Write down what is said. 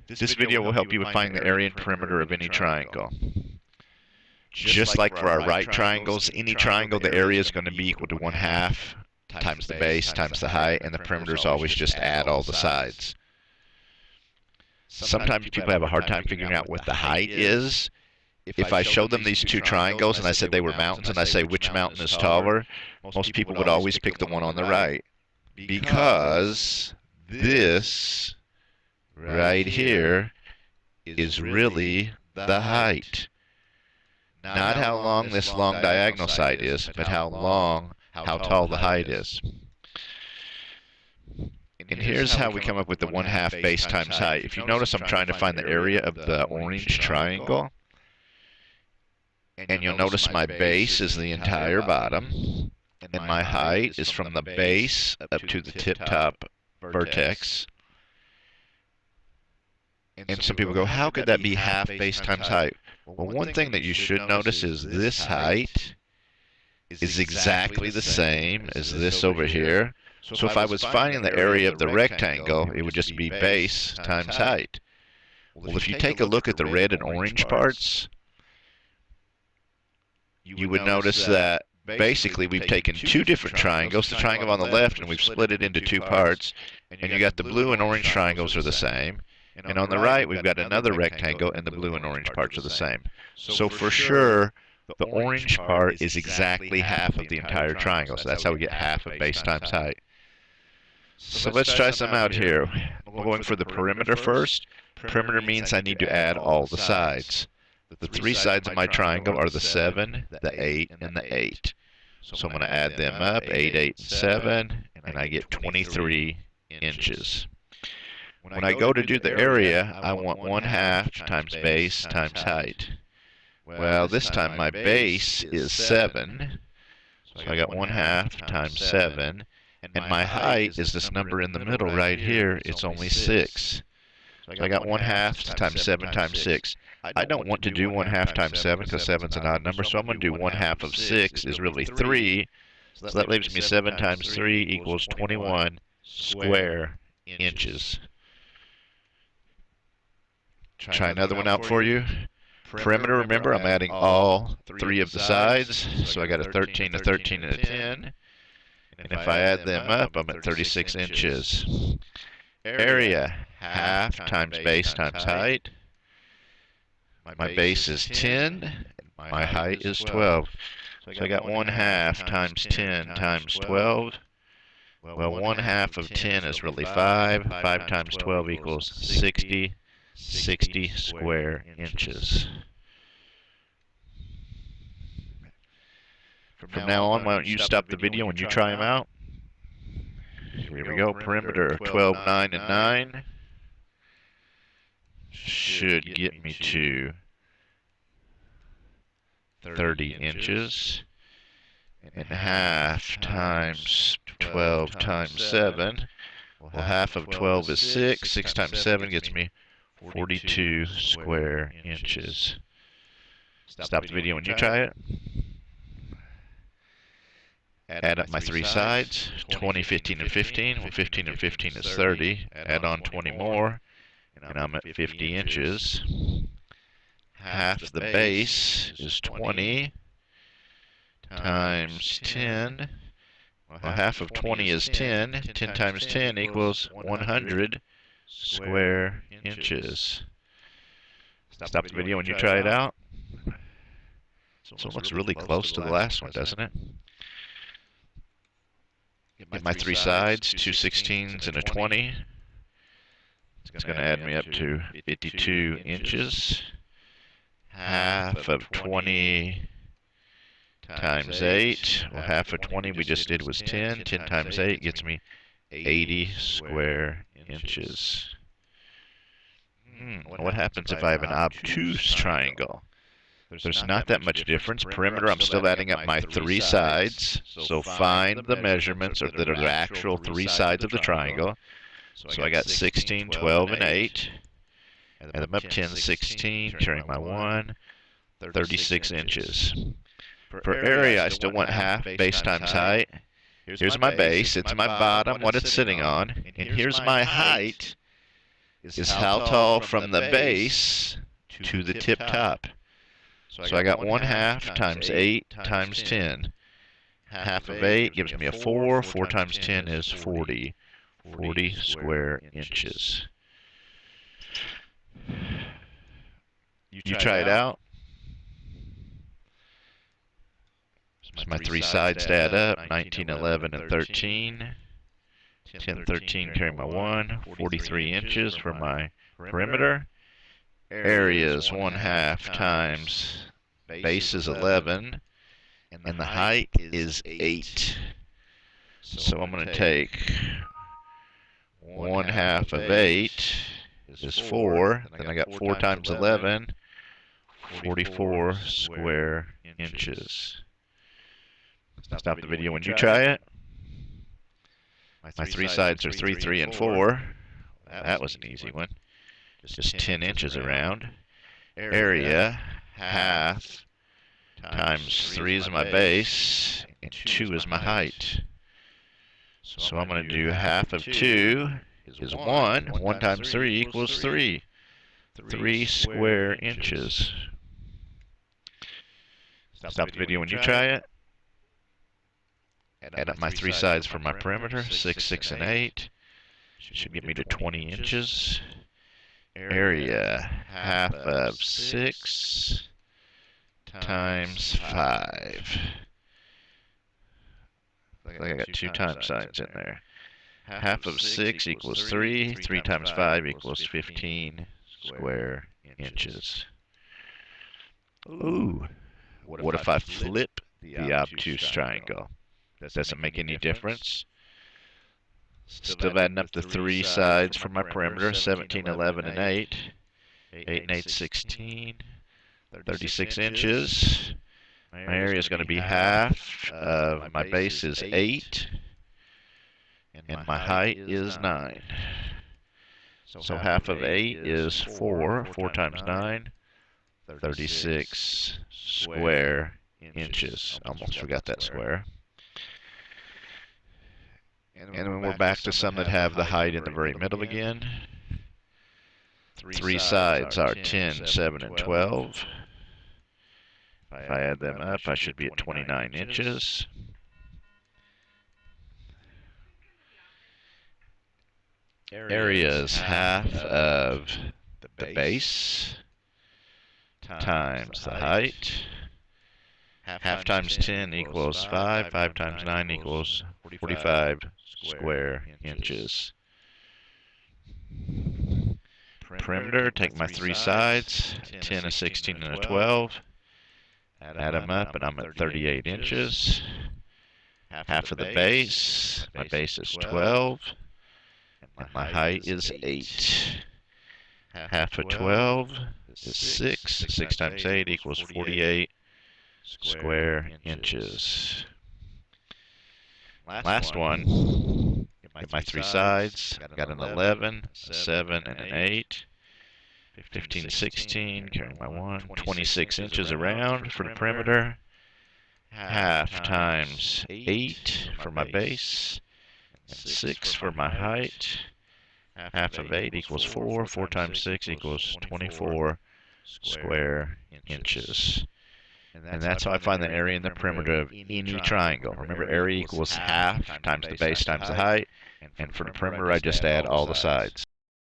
This video will help you with finding the area and perimeter of any triangle. Just like for our right triangles, any triangle, the area is going to be equal to 1/2 times the base times the height, and the perimeter is always just add all the sides. Sometimes people have a hard time figuring out what the height is. If I show them these two triangles and I said they were mountains and I say which mountain is taller, most people would always pick the one on the right, because this right here is really the height. Not how long this long diagonal side is, but how tall the height is. And here's how we come up with the 1/2 base times height. If you notice, I'm trying to find the area of the orange triangle. And you'll notice my base is the entire bottom. And my height is from the base up to the tip-top vertex. And some people go, how could that be 1/2 base times height? Well, one thing that you should notice is this height is exactly the same as this over here. So if I was finding the area of the rectangle, it would just be base times height. Well, if you take a look at the red and orange parts, you would notice that basically we've taken two different triangles, the triangle on the left, and we've split it into two parts. And you got the blue and orange triangles are the same. And on the right, we've got another rectangle, and the blue and orange parts are the same. So for sure, the orange part is exactly 1/2 of the entire triangle. So that's how we get 1/2 of base times height. So let's try some out here. I'm going for the perimeter first. Perimeter means I need to add all the sides. The three sides of my triangle are the 7, the 8, and the 8. So I'm going to add them up, 8, 8, and 7, and I get 23 inches. When I go to do the area, I want 1/2 times base times height. Well, this time my base is 7, so I got 1/2 times 7, and my height is this number in the middle right here. It's only 6. So I got 1/2 times 7 times 6. I don't want to do 1/2 times 7 because 7's an odd number, so I'm going to do 1/2 of 6 is really 3. So that leaves me 7 times 3 equals 21 square inches. Try another one out for you. Perimeter, remember, I'm adding all 3 of the sides. So I got a 13, a 13, and a 10. And if I add them up, I'm at 36 inches. Area, 1/2 times base times height. My base is 10. My height is 12. So I got 1/2 times 10 times 12. Well, 1/2 of 10 is really 5. 5 times 12 equals 60 square inches. From now on, why don't you stop the video and you try them out? Here we go. Perimeter 12, 9, and 9 should get me to 30 inches. And 1/2 times 12 times 7. Well, 1/2 of 12 is 6. 6 times 7 gets me 42 square inches. Stop the video when you try it. Add up my 3 sides, 20, 15, and 15. Well, 15 and 15 is 30. Add on 20 more, and I'm at 50 inches. 1/2 the base is 20 times 10. Well, 1/2 of 20 is 10. 10 times 10 equals 100 square inches. Stop the video when you try it out. So it looks really close to the last one, doesn't it? Get my 3 sides, 2 16s and a 20. It's going to add me up to 52 inches. 1/2 of 20 times 8. Well, 1/2 of 20 we just did was 10. 10 times 8 gets me 80 square inches. What happens if I have an obtuse triangle? There's not that much difference. Perimeter, I'm still adding up my 3 sides. So find the measurements that are the actual 3 sides of the triangle. So I got 16, 12, and 8. Add them up, 10, 16, carrying my 1, 36 inches. For area, I still want 1/2 base times height. Here's my base. It's my bottom, what it's sitting on. And here's my height. is how tall from the base to the tip top. So I got 1/2 times 8 times 10. Half of 8 gives me a 4. 4 times 10 is 40. 40 square inches. You try it out. So my three sides to add up, 19, 11, and 13. 10, 13, carry my 1. 43 inches for my perimeter. Area is 1/2 times base is 11, and the height is 8. So I'm going to take 1/2 of 8 is 4. Then I got 4 times 11, 44 square inches. Stop the video when you try it. My three sides are 3, 3, and 4. That was an easy one. Just 10 inches around. Area, 1/2 times 3 is my base, and 2 is my height. So I'm going to do 1/2 of 2 is 1. 1 times 3 equals 3. 3 square inches. Stop the video when you try it. Add up my three sides for my perimeter, 6, 6, and 8. Should get me to 20 inches. Area, 1/2 of 6 times 5. I think I got 2 times signs in there. 1/2 of 6 equals 3. 3 times 5 equals 15 square inches. Ooh, what if I flip the obtuse triangle? Does it make any difference? Still adding up the three sides for my perimeter, 17, 11, and 8. 8 and 8, 16. 36 inches. My area is going to be 1/2 of my base is 8. And my height is 9. So 1/2 of 8 is 4. 4 times 9, 36 square inches. Almost forgot that square. And then we're back to some that have the height in the very middle again. Three sides are 10, 7, and 12. If I add them up, I should be at 29 inches. Area is 1/2 of the base times the height. 1/2 times 10 equals 5. 5 times 9 equals 45 square inches. Perimeter, take my three sides, 10, a 16, and a 12. Add them up, and I'm at 38 inches. 1/2 of the base, my base is 12. And my height is 8. 1/2 of 12 is 6. 6 times 8 equals 48 square inches. Last one. Get my three sides. Got an 11, a 7, and an 8. 15, 16. Carry my 1. 26 inches around for the perimeter. 1/2 times 8 for my base. And 6 for my height. 1/2 of 8 equals 4. 4 times 6 equals 24 square inches. And that's how I find the area and the perimeter of any triangle. Remember, area equals 1/2 times the base times the height. And for the perimeter, I just add all the sides.